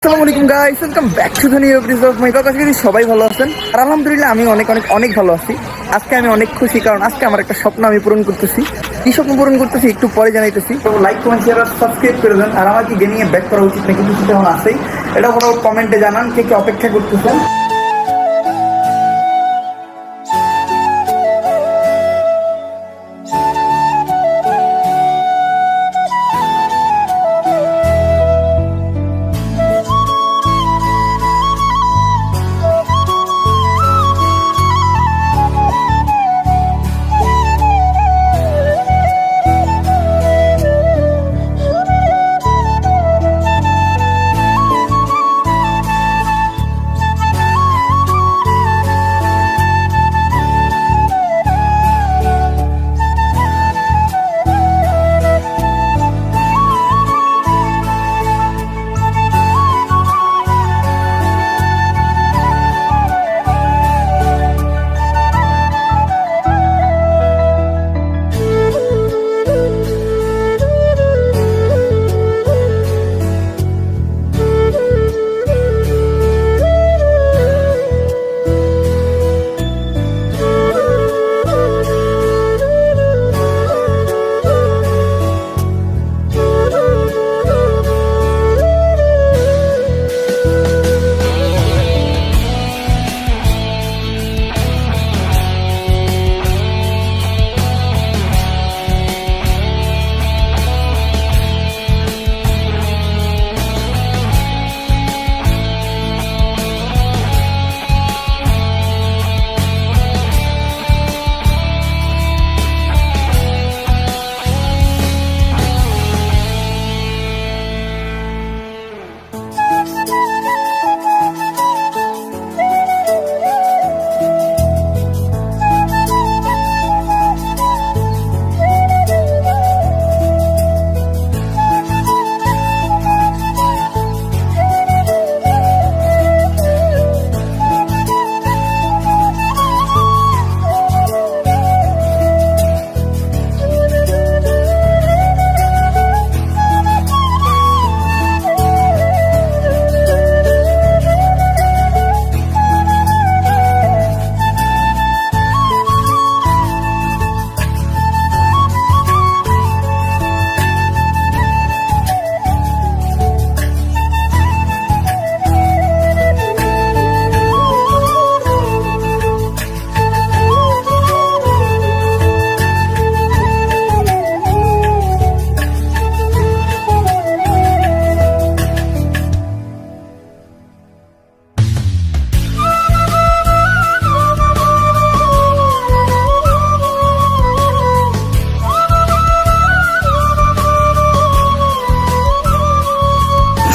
আসসালামু আলাইকুম guys, welcome back to the new episode of my podcast. সবাই ভালো আছেন? আর আলহামদুলিল্লাহ আমি অনেক অনেক অনেক ভালো আছি। আজকে আমি অনেক খুশি, কারণ আজকে আমার একটা স্বপ্ন আমি পূরণ করতেছি। কি স্বপ্ন পূরণ করতেছি একটু পরে জানাইতেছি। তো লাইক, কমেন্ট, শেয়ার আর সাবস্ক্রাইব করে দেন। আর আমার কি গেমিং এ ব্যাক করা উচিত নাকি কিছু তেমন আছেই, এটা ফটাফট কমেন্টে জানান কে কে অপেক্ষা করতেছেন।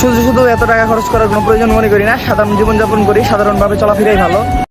শুধু শুধু এত টাকা খরচ করার কোনো প্রয়োজন মনে করি না। সাধারণ জীবনযাপন করি, সাধারণভাবে চলাফেরাই ভালো।